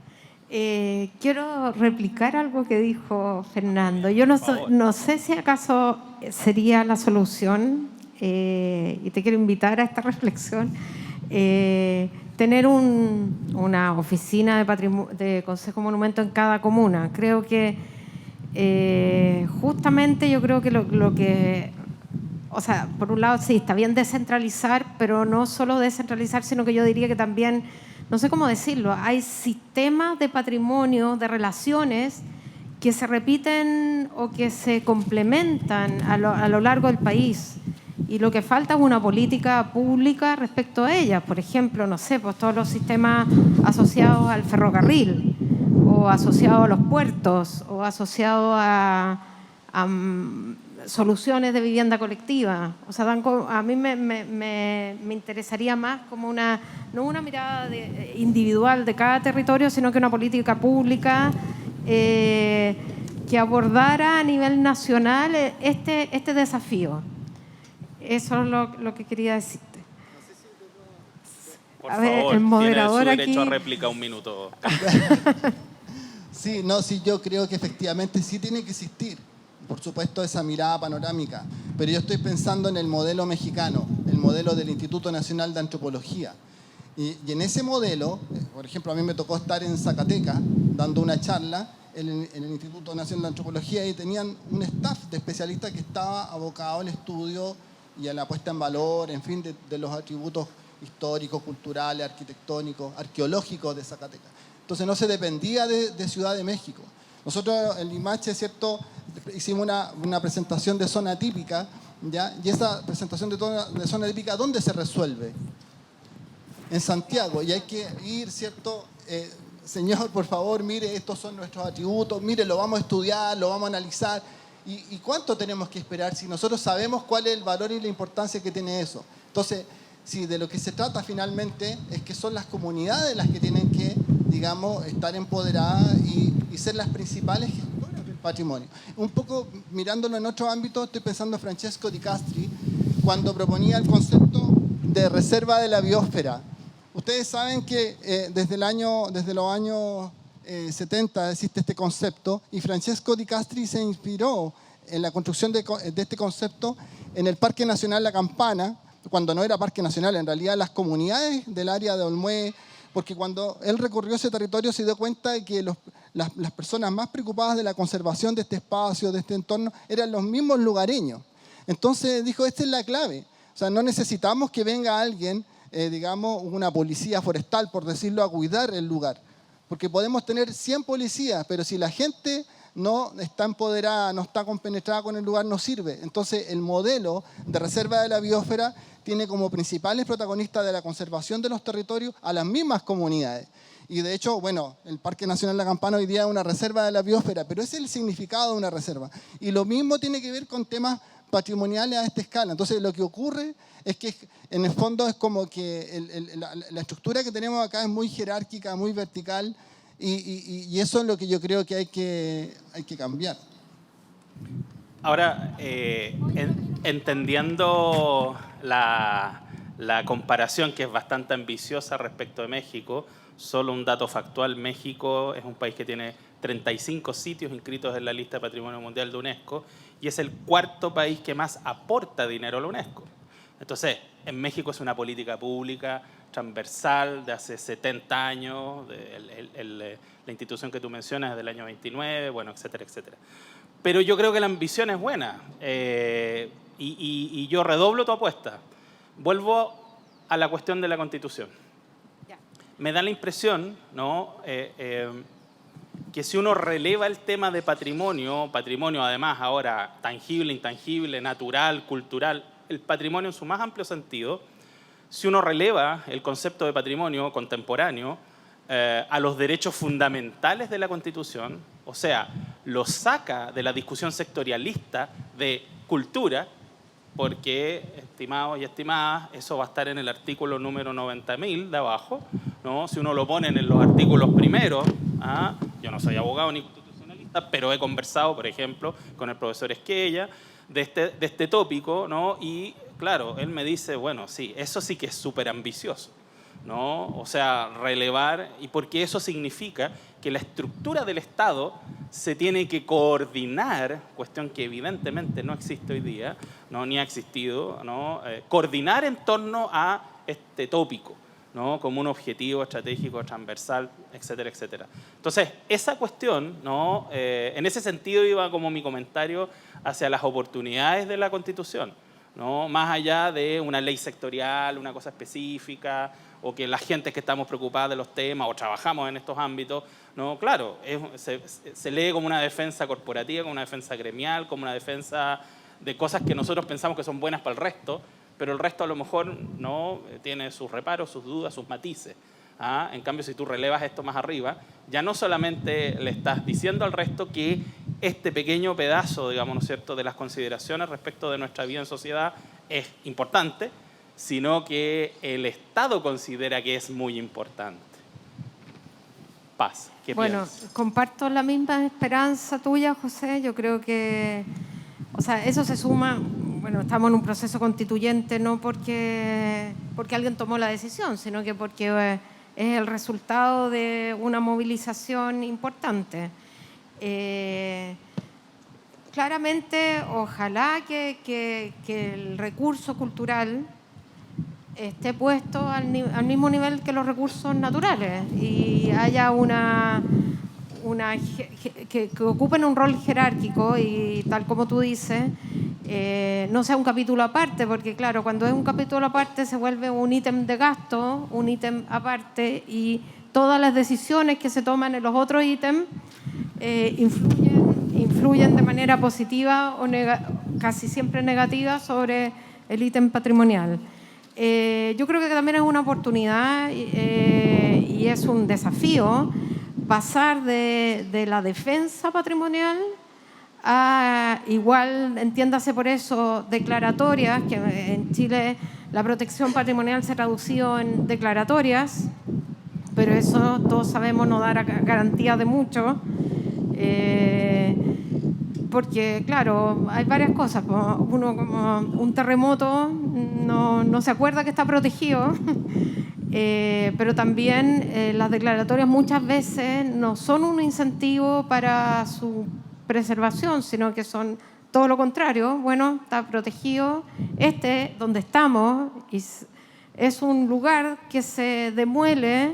Quiero replicar algo que dijo Fernando. Yo no sé si acaso sería la solución y te quiero invitar a esta reflexión, tener una oficina de Consejo Monumento en cada comuna. Creo que justamente yo creo que lo que... O sea, por un lado sí, está bien descentralizar, pero no solo descentralizar, sino que yo diría que también, no sé cómo decirlo, hay sistemas de patrimonio, de relaciones que se repiten o que se complementan a lo largo del país. Y lo que falta es una política pública respecto a ellas. Por ejemplo, no sé, pues todos los sistemas asociados al ferrocarril, o asociados a los puertos, o asociados a soluciones de vivienda colectiva. O sea, a mí me interesaría más como no una mirada individual de cada territorio, sino que una política pública que abordara a nivel nacional este desafío. Eso es lo que quería decirte. Por favor, el moderador tiene su derecho aquí... a réplica, 1 minuto. Sí, yo creo que efectivamente sí tiene que existir, por supuesto, esa mirada panorámica, pero yo estoy pensando en el modelo mexicano, el modelo del Instituto Nacional de Antropología. Y en ese modelo, por ejemplo, a mí me tocó estar en Zacatecas dando una charla en el Instituto Nacional de Antropología y tenían un staff de especialistas que estaba abocado al estudio y a la puesta en valor, en fin, de los atributos históricos, culturales, arquitectónicos, arqueológicos de Zacatecas. Entonces no se dependía de Ciudad de México. Nosotros en Limache, ¿cierto?, hicimos una presentación de zona típica, ¿ya? Y esa presentación de zona típica, ¿dónde se resuelve? En Santiago. Y hay que ir, ¿cierto? Señor, por favor, mire, estos son nuestros atributos, mire, lo vamos a estudiar, lo vamos a analizar. ¿Y cuánto tenemos que esperar si nosotros sabemos cuál es el valor y la importancia que tiene eso? Entonces, si de lo que se trata finalmente es que son las comunidades las que tienen que, digamos, estar empoderadas y ser las principales gestoras del patrimonio. Un poco mirándolo en otro ámbito, estoy pensando en Francesco Di Castri, cuando proponía el concepto de reserva de la biosfera. Ustedes saben que desde los años 70 existe este concepto y Francesco Di Castri se inspiró en la construcción de este concepto en el Parque Nacional La Campana, cuando no era Parque Nacional, en realidad las comunidades del área de Olmué, porque cuando él recorrió ese territorio se dio cuenta de que las personas más preocupadas de la conservación de este espacio, de este entorno, eran los mismos lugareños. Entonces dijo, esta es la clave. O sea, no necesitamos que venga alguien, digamos, una policía forestal, por decirlo, a cuidar el lugar. Porque podemos tener 100 policías, pero si la gente no está empoderada, no está compenetrada con el lugar, no sirve. Entonces, el modelo de reserva de la biosfera tiene como principales protagonistas de la conservación de los territorios a las mismas comunidades. Y de hecho, bueno, el Parque Nacional La Campana hoy día es una reserva de la biosfera, pero ese es el significado de una reserva. Y lo mismo tiene que ver con temas patrimoniales a esta escala. Entonces, lo que ocurre es que, en el fondo, es como que la estructura que tenemos acá es muy jerárquica, muy vertical, y eso es lo que yo creo que hay que cambiar. Ahora, entendiendo la comparación, que es bastante ambiciosa respecto de México, solo un dato factual: México es un país que tiene 35 sitios inscritos en la lista de Patrimonio Mundial de UNESCO y es el 4º país que más aporta dinero a la UNESCO. Entonces, en México es una política pública transversal de hace 70 años, la institución que tú mencionas es del año 29, bueno, etcétera, etcétera. Pero yo creo que la ambición es buena y yo redoblo tu apuesta. Vuelvo a la cuestión de la Constitución. Me da la impresión, ¿no?, que si uno releva el tema de patrimonio además ahora tangible, intangible, natural, cultural, el patrimonio en su más amplio sentido, si uno releva el concepto de patrimonio contemporáneo a los derechos fundamentales de la Constitución, o sea, lo saca de la discusión sectorialista de cultura, porque, estimados y estimadas, eso va a estar en el artículo número 90.000 de abajo, ¿no? Si uno lo pone en los artículos primeros, yo no soy abogado ni constitucionalista, pero he conversado, por ejemplo, con el profesor Esquella de este tópico, ¿no? Y claro, él me dice, bueno, sí, eso sí que es súper ambicioso, ¿no? O sea, relevar, y porque eso significa que la estructura del Estado se tiene que coordinar, cuestión que evidentemente no existe hoy día, ¿no? Ni ha existido, ¿no? Coordinar en torno a este tópico, ¿no? Como un objetivo estratégico transversal, etcétera, etcétera. Entonces, esa cuestión, ¿no? En ese sentido iba como mi comentario hacia las oportunidades de la Constitución, ¿no? Más allá de una ley sectorial, una cosa específica, o que la gente que estamos preocupadas de los temas o trabajamos en estos ámbitos, ¿no? Claro, se lee como una defensa corporativa, como una defensa gremial, como una defensa de cosas que nosotros pensamos que son buenas para el resto, pero el resto a lo mejor no tiene sus reparos, sus dudas, sus matices. ¿Ah? En cambio, si tú relevas esto más arriba, ya no solamente le estás diciendo al resto que este pequeño pedazo, digamos, ¿no es cierto?, de las consideraciones respecto de nuestra vida en sociedad es importante, sino que el Estado considera que es muy importante. Paz, ¿qué piensas? Comparto la misma esperanza tuya, José. Yo creo que, o sea, eso se suma, bueno, estamos en un proceso constituyente no porque alguien tomó la decisión, sino que porque es el resultado de una movilización importante. Claramente, ojalá que el recurso cultural esté puesto al mismo nivel que los recursos naturales y haya que ocupen un rol jerárquico y tal como tú dices, no sea un capítulo aparte, porque claro, cuando es un capítulo aparte se vuelve un ítem de gasto, un ítem aparte, y todas las decisiones que se toman en los otros ítems influyen de manera positiva o casi siempre negativa sobre el ítem patrimonial. Yo creo que también es una oportunidad y es un desafío pasar de la defensa patrimonial a, igual, entiéndase por eso, declaratorias, que en Chile la protección patrimonial se ha traducido en declaratorias, pero eso todos sabemos no da garantía de mucho. Porque, claro, hay varias cosas. Uno, como un terremoto, no se acuerda que está protegido, pero también las declaratorias muchas veces no son un incentivo para su preservación, sino que son todo lo contrario. Bueno, está protegido. Donde estamos, es un lugar que se demuele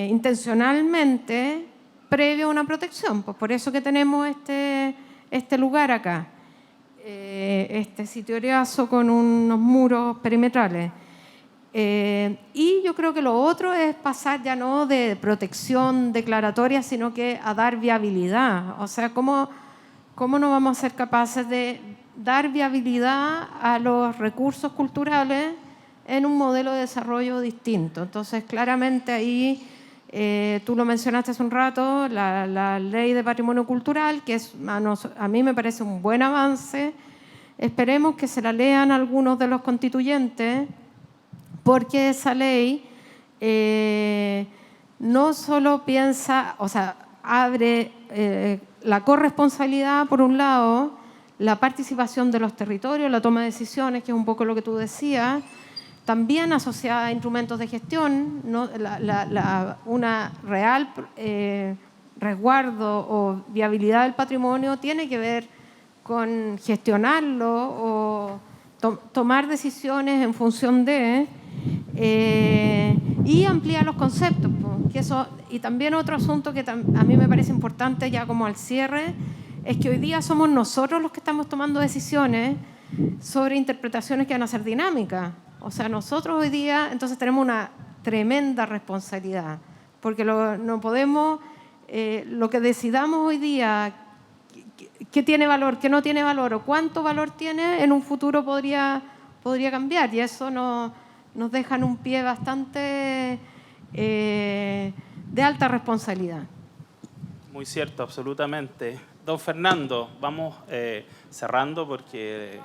intencionalmente previo a una protección. Pues por eso que tenemos este lugar acá, este sitio Eriazo con unos muros perimetrales. Y yo creo que lo otro es pasar ya no de protección declaratoria, sino que a dar viabilidad. O sea, ¿cómo no vamos a ser capaces de dar viabilidad a los recursos culturales en un modelo de desarrollo distinto? Entonces, claramente ahí... tú lo mencionaste hace un rato, la ley de patrimonio cultural, que a mí me parece un buen avance. Esperemos que se la lean algunos de los constituyentes, porque esa ley no solo piensa, o sea, abre la corresponsabilidad, por un lado, la participación de los territorios, la toma de decisiones, que es un poco lo que tú decías, también asociada a instrumentos de gestión, ¿no? Una real resguardo o viabilidad del patrimonio tiene que ver con gestionarlo o tomar decisiones en función de y ampliar los conceptos. Que eso, y también otro asunto que a mí me parece importante ya como al cierre, es que hoy día somos nosotros los que estamos tomando decisiones sobre interpretaciones que van a ser dinámicas. O sea, nosotros hoy día entonces tenemos una tremenda responsabilidad, porque no podemos, lo que decidamos hoy día, qué tiene valor, qué no tiene valor o cuánto valor tiene, en un futuro podría cambiar, y eso nos deja en un pie bastante de alta responsabilidad. Muy cierto, absolutamente. Don Fernando, vamos cerrando porque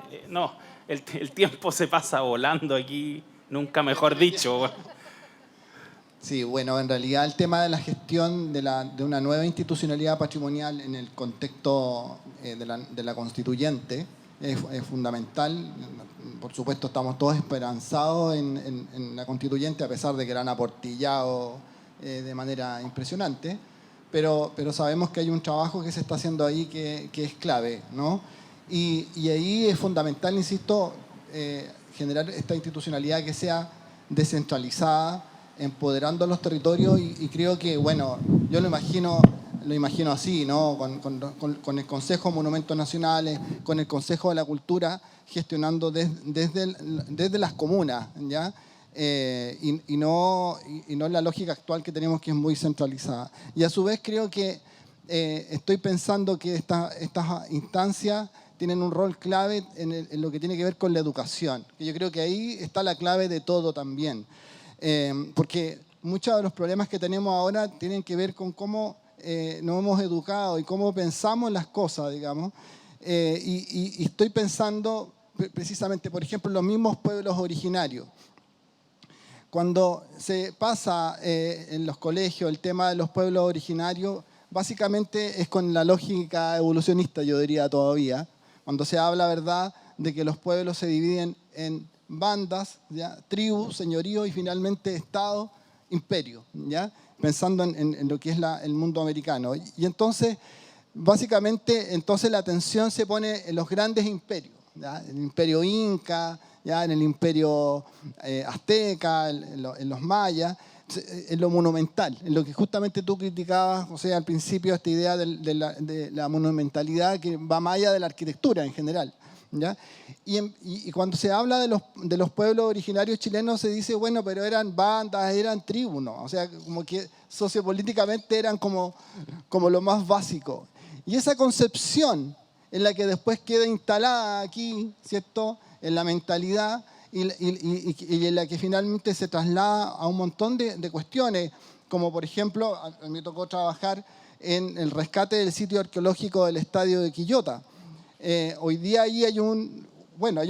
el tiempo se pasa volando aquí, nunca mejor dicho. Sí, bueno, en realidad el tema de la gestión de una nueva institucionalidad patrimonial en el contexto de la constituyente es fundamental. Por supuesto, estamos todos esperanzados en la constituyente, a pesar de que la han aportillado de manera impresionante, pero sabemos que hay un trabajo que se está haciendo ahí que es clave, ¿no? Y ahí es fundamental, insisto, generar esta institucionalidad que sea descentralizada, empoderando a los territorios y creo que, bueno, yo lo imagino así, ¿no? Con el Consejo de Monumentos Nacionales, con el Consejo de la Cultura, gestionando desde las comunas, ¿ya? Y no la lógica actual que tenemos, que es muy centralizada. Y a su vez creo que estoy pensando que estas instancias tienen un rol clave en lo que tiene que ver con la educación, que yo creo que ahí está la clave de todo también. Porque muchos de los problemas que tenemos ahora tienen que ver con cómo nos hemos educado y cómo pensamos las cosas, digamos. Y estoy pensando precisamente, por ejemplo, en los mismos pueblos originarios. Cuando se pasa en los colegios el tema de los pueblos originarios, básicamente es con la lógica evolucionista, yo diría todavía, cuando se habla, ¿verdad?, de que los pueblos se dividen en bandas, ¿ya?, tribus, señoríos y finalmente estado, imperio, ¿ya?, pensando en lo que es el mundo americano. Y entonces, básicamente, entonces la atención se pone en los grandes imperios, ¿ya?, el imperio inca, ya en el imperio azteca, en los mayas, en lo monumental, en lo que justamente tú criticabas, o sea, al principio, esta idea de la monumentalidad que va más allá de la arquitectura en general, ¿ya? Y cuando se habla de los pueblos originarios chilenos se dice, bueno, pero eran bandas, eran tribus, ¿no? O sea, como que sociopolíticamente eran como lo más básico. Y esa concepción en la que después queda instalada aquí, ¿cierto?, en la mentalidad y en la que finalmente se traslada a un montón de cuestiones, como por ejemplo, a mí me tocó trabajar en el rescate del sitio arqueológico del estadio de Quillota. Hoy día ahí hay un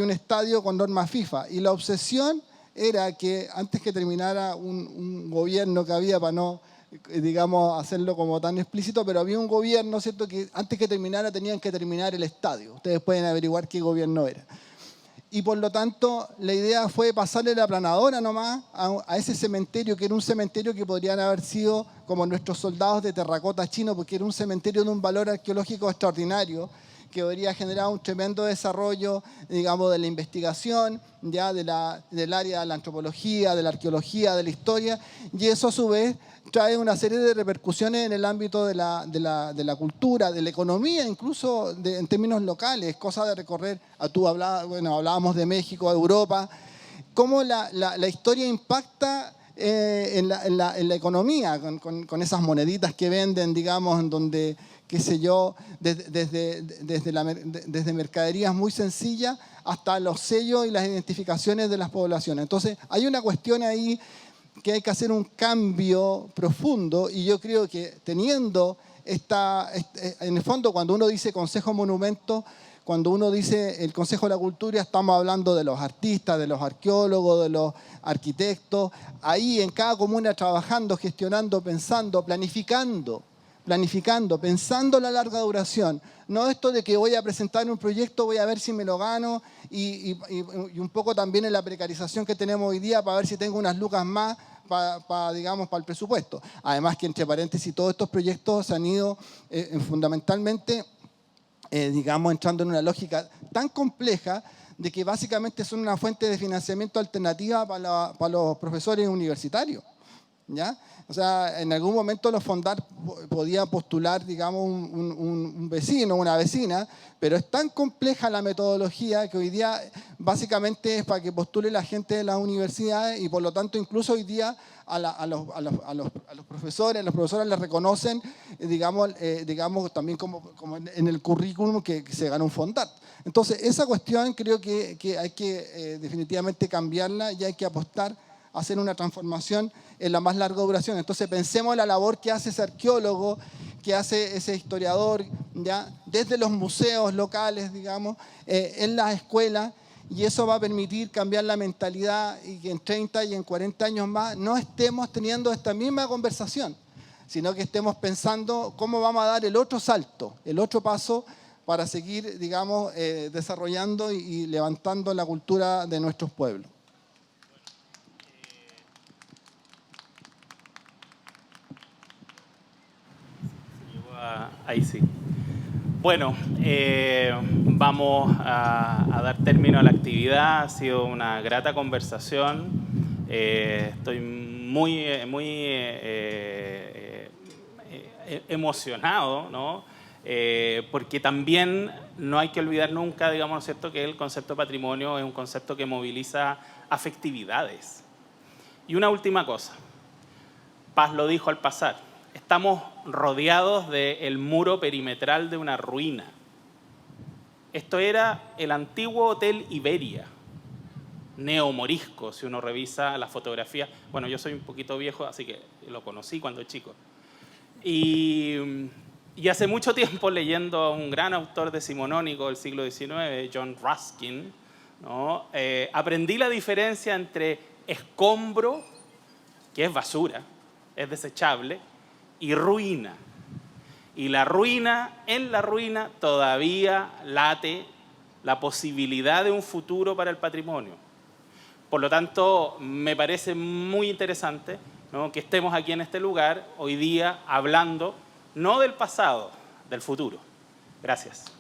estadio con norma FIFA y la obsesión era que antes que terminara un gobierno que había, para no, digamos, hacerlo como tan explícito, pero había un gobierno, ¿cierto?, que antes que terminara tenían que terminar el estadio. Ustedes pueden averiguar qué gobierno era. Y por lo tanto, la idea fue pasarle la aplanadora nomás a ese cementerio, que era un cementerio que podrían haber sido como nuestros soldados de terracota chino, porque era un cementerio de un valor arqueológico extraordinario, que habría generado un tremendo desarrollo, digamos, de la investigación, ya del área de la antropología, de la arqueología, de la historia, y eso a su vez trae una serie de repercusiones en el ámbito de la cultura, de la economía, incluso en términos locales, cosa de recorrer, hablábamos de México, de Europa, cómo la historia impacta en la economía, con esas moneditas que venden, digamos, en donde, qué sé yo, desde mercaderías muy sencillas hasta los sellos y las identificaciones de las poblaciones. Entonces, hay una cuestión ahí que hay que hacer un cambio profundo y yo creo que teniendo en el fondo, cuando uno dice Consejo Monumento, cuando uno dice el Consejo de la Cultura, estamos hablando de los artistas, de los arqueólogos, de los arquitectos, ahí en cada comuna trabajando, gestionando, pensando, planificando, pensando la larga duración. No esto de que voy a presentar un proyecto, voy a ver si me lo gano y un poco también en la precarización que tenemos hoy día para ver si tengo unas lucas más para el presupuesto. Además que, entre paréntesis, todos estos proyectos se han ido fundamentalmente, entrando en una lógica tan compleja de que básicamente son una fuente de financiamiento alternativa para los profesores universitarios, ¿ya? O sea, en algún momento los Fondar podía postular, digamos, un vecino, una vecina, pero es tan compleja la metodología que hoy día básicamente es para que postule la gente de las universidades y por lo tanto incluso hoy día a los profesores, las profesoras les reconocen, digamos también como en el currículum que se gana un Fondar. Entonces, esa cuestión creo que hay que definitivamente cambiarla y hay que apostar a hacer una transformación en la más larga duración. Entonces pensemos en la labor que hace ese arqueólogo, que hace ese historiador, ¿ya?, desde los museos locales, digamos, en las escuelas, y eso va a permitir cambiar la mentalidad y que en 30 y en 40 años más no estemos teniendo esta misma conversación, sino que estemos pensando cómo vamos a dar el otro salto, el otro paso para seguir, digamos, desarrollando y levantando la cultura de nuestros pueblos. Ahí sí. Bueno, vamos a dar término a la actividad. Ha sido una grata conversación. Estoy muy emocionado, ¿no? Porque también no hay que olvidar nunca, digamos, ¿no es cierto?, que el concepto de patrimonio es un concepto que moviliza afectividades. Y una última cosa, Paz lo dijo al pasar, estamos rodeados del muro perimetral de una ruina. Esto era el antiguo Hotel Iberia, neomorisco, si uno revisa la fotografía. Bueno, yo soy un poquito viejo, así que lo conocí cuando chico. Y hace mucho tiempo, leyendo a un gran autor decimonónico del siglo XIX, John Ruskin, ¿no? Aprendí la diferencia entre escombro, que es basura, es desechable, y ruina. Y la ruina, en la ruina todavía late la posibilidad de un futuro para el patrimonio. Por lo tanto, me parece muy interesante, ¿no?, que estemos aquí en este lugar hoy día hablando no del pasado, del futuro. Gracias.